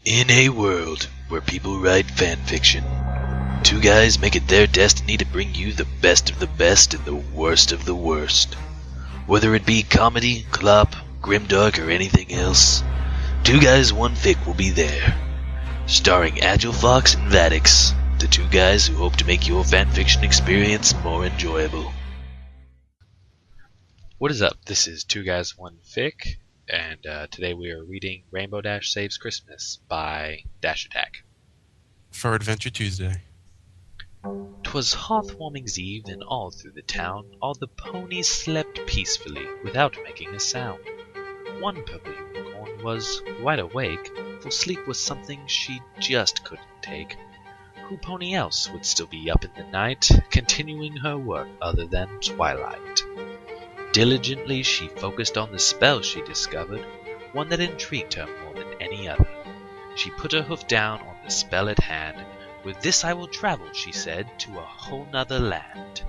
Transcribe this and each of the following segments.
In a world where people write fanfiction, two guys make it their destiny to bring you the best of the best and the worst of the worst. Whether it be comedy, clop, grimdark, or anything else, Two Guys One Fic will be there. Starring AgileFawkes and Vaddix, the two guys who hope to make your fanfiction experience more enjoyable. What is up? This is Two Guys One Fic, and today we are reading Rainbow Dash Saves Christmas by Dash Attack. For Adventure Tuesday. 'Twas Hearthwarming's Eve, and all through the town all the ponies slept peacefully without making a sound. One purple unicorn was wide awake, for sleep was something she just couldn't take. Who pony else would still be up in the night, continuing her work other than Twilight? Diligently she focused on the spell she discovered, one that intrigued her more than any other. She put her hoof down on the spell at hand. With this I will travel, she said, to a whole nother land.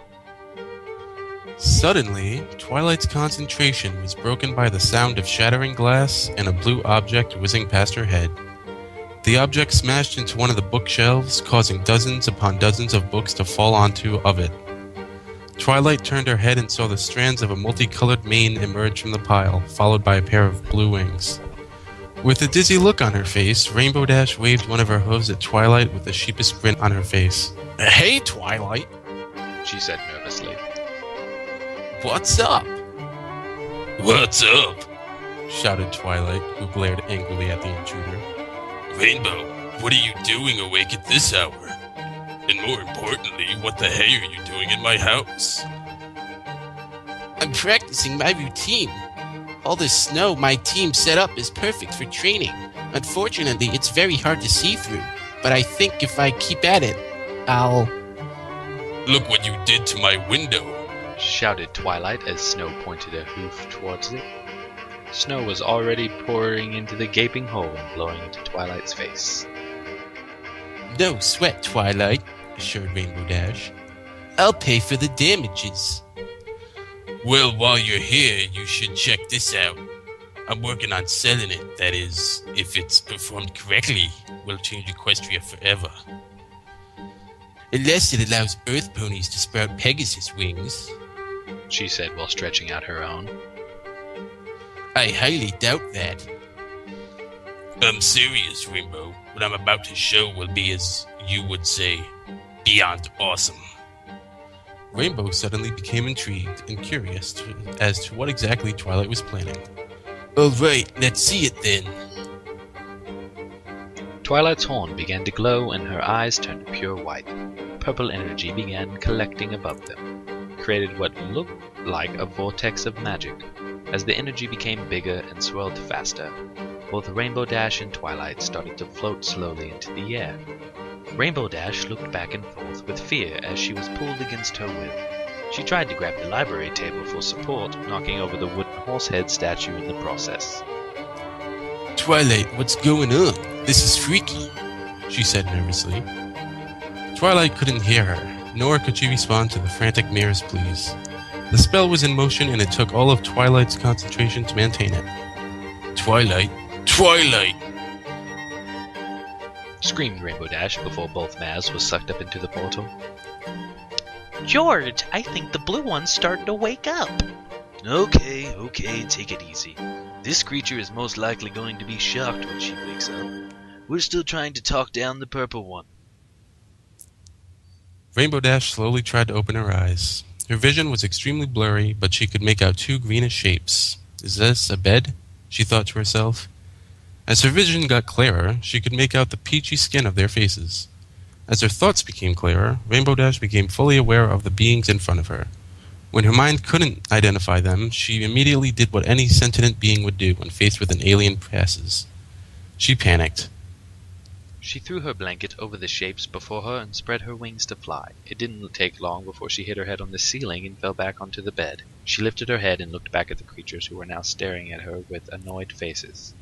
Suddenly, Twilight's concentration was broken by the sound of shattering glass and a blue object whizzing past her head. The object smashed into one of the bookshelves, causing dozens upon dozens of books to fall onto of it. Twilight turned her head and saw the strands of a multicolored mane emerge from the pile, followed by a pair of blue wings. With a dizzy look on her face, Rainbow Dash waved one of her hooves at Twilight with a sheepish grin on her face. "Hey, Twilight," she said nervously. "What's up?" "What's up?" shouted Twilight, who glared angrily at the intruder. "Rainbow, what are you doing awake at this hour? And more importantly, what the hell are you doing in my house?" "I'm practicing my routine. All this snow my team set up is perfect for training. Unfortunately, it's very hard to see through, but I think if I keep at it, I'll..." "Look what you did to my window," shouted Twilight as Snow pointed a hoof towards it. Snow was already pouring into the gaping hole and blowing into Twilight's face. "No sweat, Twilight," assured Rainbow Dash. "I'll pay for the damages." "Well, while you're here, you should check this out. I'm working on selling it. That is, if it's performed correctly, will change Equestria forever." "Unless it allows Earth ponies to sprout Pegasus wings," she said while stretching out her own. "I highly doubt that." "I'm serious, Rainbow. What I'm about to show will be, as you would say, beyond awesome." Rainbow suddenly became intrigued and curious as to what exactly Twilight was planning. "All right, let's see it then." Twilight's horn began to glow and her eyes turned pure white. Purple energy began collecting above them, created what looked like a vortex of magic. As the energy became bigger and swirled faster, both Rainbow Dash and Twilight started to float slowly into the air. Rainbow Dash looked back and forth with fear as she was pulled against her will. She tried to grab the library table for support, knocking over the wooden horse-head statue in the process. "Twilight, what's going on? This is freaky," she said nervously. Twilight couldn't hear her, nor could she respond to the frantic mayor's pleas. The spell was in motion and it took all of Twilight's concentration to maintain it. "Twilight! Twilight!" screamed Rainbow Dash before both Maz was sucked up into the portal. "George, I think the blue one's starting to wake up." Okay, take it easy. This creature is most likely going to be shocked when she wakes up. We're still trying to talk down the purple one. Rainbow Dash slowly tried to open her eyes. Her vision was extremely blurry, but she could make out two greenish shapes. "Is this a bed?" she thought to herself. As her vision got clearer, she could make out the peachy skin of their faces. As her thoughts became clearer, Rainbow Dash became fully aware of the beings in front of her. When her mind couldn't identify them, she immediately did what any sentient being would do when faced with an alien presence. She panicked. She threw her blanket over the shapes before her and spread her wings to fly. It didn't take long before she hit her head on the ceiling and fell back onto the bed. She lifted her head and looked back at the creatures who were now staring at her with annoyed faces.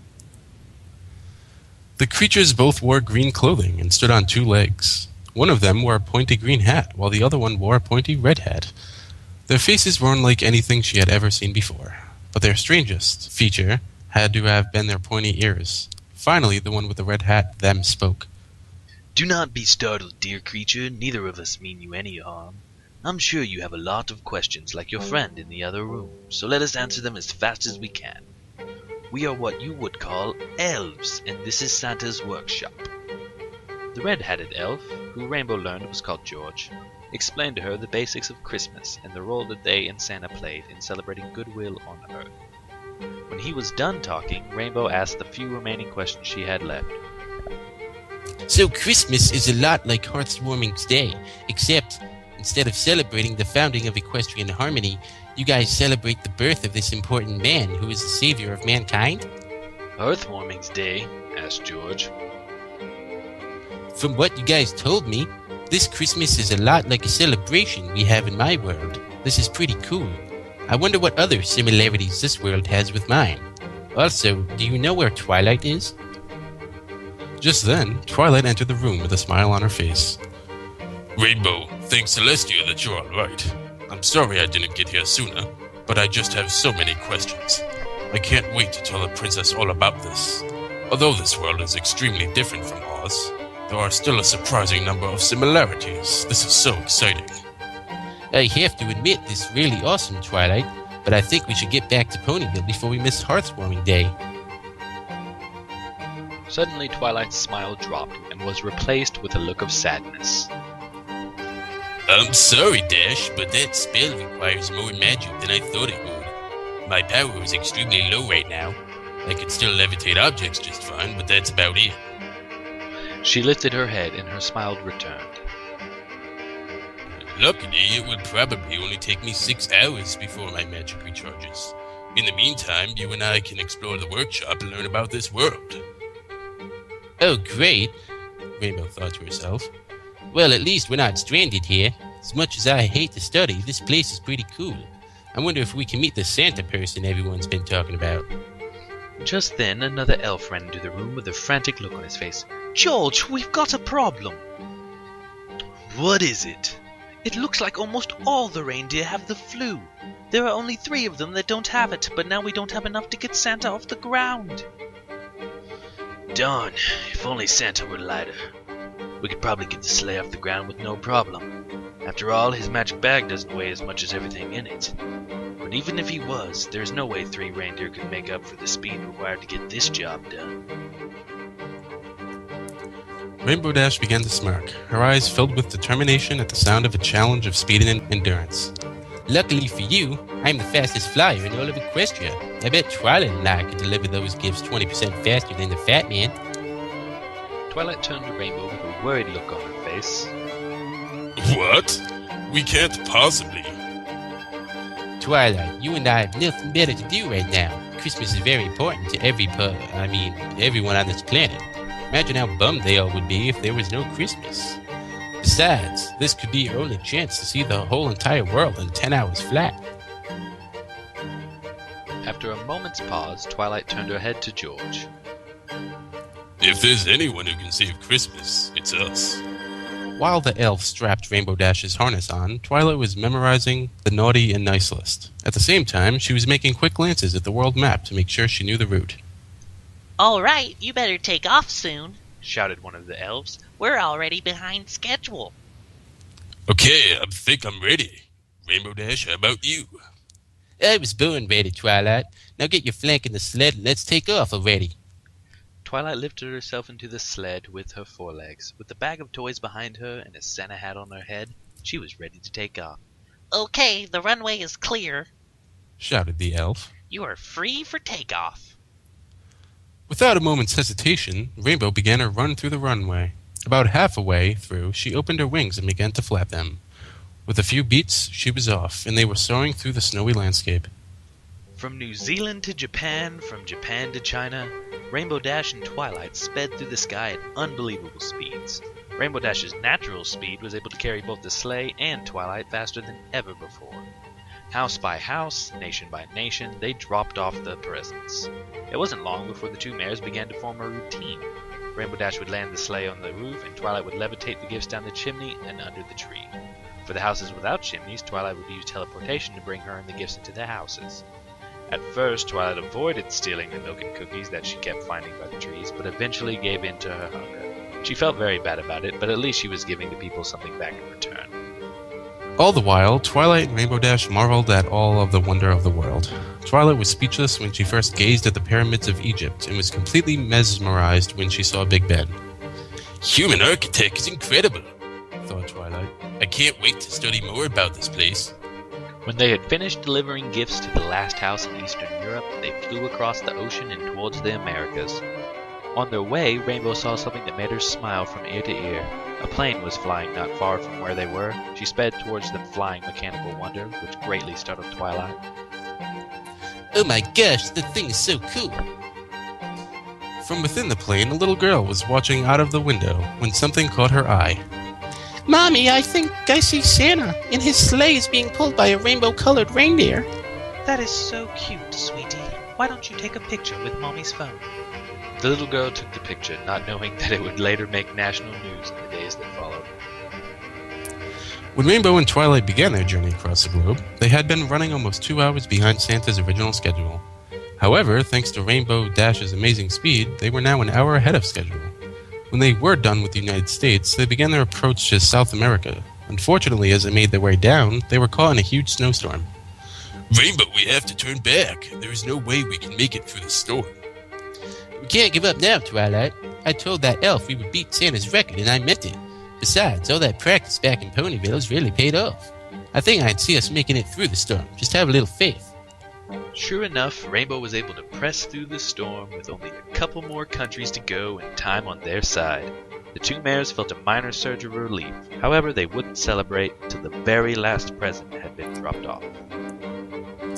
The creatures both wore green clothing and stood on two legs. One of them wore a pointy green hat, while the other one wore a pointy red hat. Their faces were unlike anything she had ever seen before, but their strangest feature had to have been their pointy ears. Finally, the one with the red hat, them, spoke. Do not be startled, dear creature. Neither of us mean you any harm. I'm sure you have a lot of questions like your friend in the other room, so let us answer them as fast as we can. We are what you would call elves, and this is Santa's workshop. The red-hatted elf, who Rainbow learned was called George, explained to her the basics of Christmas and the role that they and Santa played in celebrating goodwill on Earth. When he was done talking, Rainbow asked the few remaining questions she had left. So Christmas is a lot like Hearthwarming's Day, except instead of celebrating the founding of equestrian harmony, you guys celebrate the birth of this important man who is the savior of mankind? Earthwarming's Day? Asked George. From what you guys told me, this Christmas is a lot like a celebration we have in my world. This is pretty cool. I wonder what other similarities this world has with mine. Also, do you know where Twilight is? Just then, Twilight entered the room with a smile on her face. Rainbow, thanks Celestia that you're alright. I'm sorry I didn't get here sooner, but I just have so many questions. I can't wait to tell the princess all about this. Although this world is extremely different from ours, there are still a surprising number of similarities. This is so exciting. I have to admit this is really awesome, Twilight, but I think we should get back to Ponyville before we miss Hearthwarming Day. Suddenly Twilight's smile dropped and was replaced with a look of sadness. I'm sorry, Dash, but that spell requires more magic than I thought it would. My power is extremely low right now. I can still levitate objects just fine, but that's about it. She lifted her head and her smile returned. Luckily, it will probably only take me 6 hours before my magic recharges. In the meantime, you and I can explore the workshop and learn about this world. Oh, great, Rainbow thought to herself. Well, at least we're not stranded here. As much as I hate to study, this place is pretty cool. I wonder if we can meet the Santa person everyone's been talking about. Just then, another elf ran into the room with a frantic look on his face. George, we've got a problem. What is it? It looks like almost all the reindeer have the flu. There are only 3 of them that don't have it, but now we don't have enough to get Santa off the ground. Darn, if only Santa were lighter. We could probably get the sleigh off the ground with no problem. After all, his magic bag doesn't weigh as much as everything in it. But even if he was, there's no way 3 reindeer could make up for the speed required to get this job done. Rainbow Dash began to smirk, her eyes filled with determination at the sound of a challenge of speed and endurance. Luckily for you, I'm the fastest flyer in all of Equestria. I bet Twilight and I could deliver those gifts 20% faster than the Fat Man. Twilight turned to Rainbow with a worried look on her face. What? We can't possibly. Twilight, you and I have nothing better to do right now. Christmas is very important to everyone on this planet. Imagine how bummed they all would be if there was no Christmas. Besides, this could be your only chance to see the whole entire world in 10 hours flat. After a moment's pause, Twilight turned her head to George. If there's anyone who can save Christmas, it's us. While the elf strapped Rainbow Dash's harness on, Twilight was memorizing the naughty and nice list. At the same time, she was making quick glances at the world map to make sure she knew the route. All right, you better take off soon, Shouted one of the elves. We're already behind schedule. Okay, I think I'm ready. Rainbow Dash, how about you? I was born ready, Twilight. Now get your flank in the sled and let's take off already. Twilight lifted herself into the sled with her forelegs. With the bag of toys behind her and a Santa hat on her head, she was ready to take off. Okay, the runway is clear. Shouted the elf. You are free for takeoff. Without a moment's hesitation, Rainbow began her run through the runway. About halfway through, she opened her wings and began to flap them. With a few beats, she was off, and they were soaring through the snowy landscape. From New Zealand to Japan, from Japan to China, Rainbow Dash and Twilight sped through the sky at unbelievable speeds. Rainbow Dash's natural speed was able to carry both the sleigh and Twilight faster than ever before. House by house, nation by nation, they dropped off the presents. It wasn't long before the 2 mares began to form a routine. Rainbow Dash would land the sleigh on the roof, and Twilight would levitate the gifts down the chimney and under the tree. For the houses without chimneys, Twilight would use teleportation to bring her and the gifts into the houses. At first, Twilight avoided stealing the milk and cookies that she kept finding by the trees, but eventually gave in to her hunger. She felt very bad about it, but at least she was giving the people something back in return. All the while, Twilight and Rainbow Dash marveled at all of the wonder of the world. Twilight was speechless when she first gazed at the pyramids of Egypt and was completely mesmerized when she saw Big Ben. Human architect is incredible, thought Twilight. I can't wait to study more about this place. When they had finished delivering gifts to the last house in Eastern Europe, they flew across the ocean and towards the Americas. On their way, Rainbow saw something that made her smile from ear to ear. A plane was flying not far from where they were. She sped towards the flying mechanical wonder, which greatly startled Twilight. Oh my gosh, the thing is so cool. From within the plane, a little girl was watching out of the window when something caught her eye. Mommy, I think I see Santa, and his sleigh is being pulled by a rainbow-colored reindeer. That is so cute, sweetie. Why don't you take a picture with Mommy's phone? The little girl took the picture, not knowing that it would later make national news in the days that followed. When Rainbow and Twilight began their journey across the globe, they had been running almost 2 hours behind Santa's original schedule. However, thanks to Rainbow Dash's amazing speed, they were now an hour ahead of schedule. When they were done with the United States, they began their approach to South America. Unfortunately, as they made their way down, they were caught in a huge snowstorm. Rainbow, we have to turn back. There is no way we can make it through the storm. We can't give up now, Twilight. I told that elf we would beat Santa's record, and I meant it. Besides, all that practice back in Ponyville has really paid off. I think I'd see us making it through the storm. Just have a little faith. Sure enough, Rainbow was able to press through the storm with only a couple more countries to go and time on their side. The two mares felt a minor surge of relief. However, they wouldn't celebrate till the very last present had been dropped off.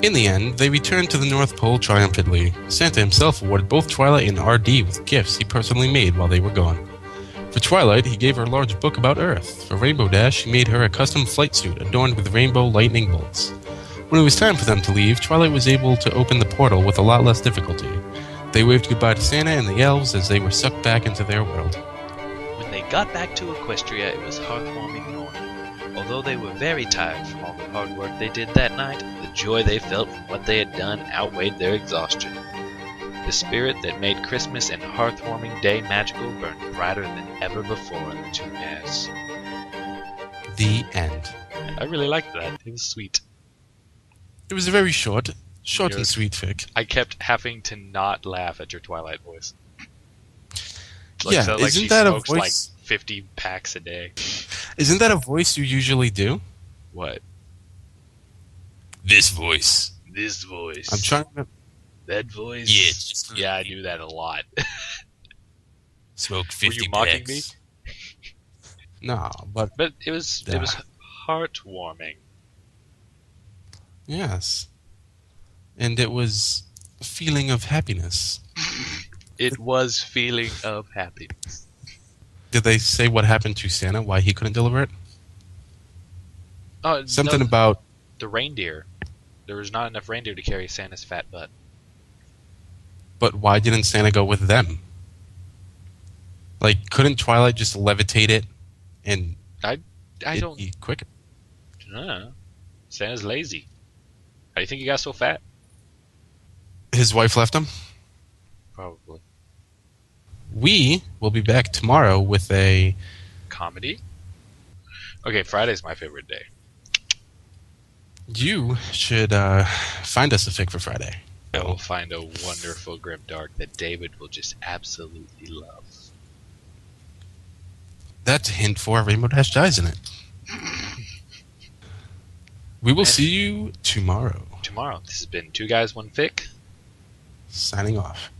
In the end, they returned to the North Pole triumphantly. Santa himself awarded both Twilight and RD with gifts he personally made while they were gone. For Twilight, he gave her a large book about Earth. For Rainbow Dash, he made her a custom flight suit adorned with rainbow lightning bolts. When it was time for them to leave, Twilight was able to open the portal with a lot less difficulty. They waved goodbye to Santa and the elves as they were sucked back into their world. When they got back to Equestria, it was heartwarming morning. Although they were very tired from all the hard work they did that night, the joy they felt from what they had done outweighed their exhaustion. The spirit that made Christmas and heartwarming day magical burned brighter than ever before in the two mares. The end. I really liked that. It was sweet. It was a very short and sweet fic. I kept having to not laugh at your Twilight voice. Yeah, so, isn't she that a smokes voice? like 50 packs a day. Isn't that a voice you usually do? What? This voice. This voice. I'm trying to That voice. Yeah, it's just Yeah, I do that a lot. smoke 50 Were you mocking packs. No, but But it was heartwarming. yes. And it was a feeling of happiness. It was feeling of happiness. Did they say what happened to Santa, why he couldn't deliver it? Oh, Something no, about the reindeer. There was not enough reindeer to carry Santa's fat butt. but why didn't Santa go with them? Like, couldn't Twilight just levitate it and I it'd don't be quicker? know. Santa's lazy. How do you think he got so fat? His wife left him? Probably. We will be back tomorrow with a Comedy? Okay, Friday's my favorite day. You should find us a fic for Friday. I will find a wonderful grimdark that David will just absolutely love. That's a hint for Rainbow Dash Dies in it. We will see you tomorrow. Tomorrow. This has been Two Guys, One Fic. Signing off.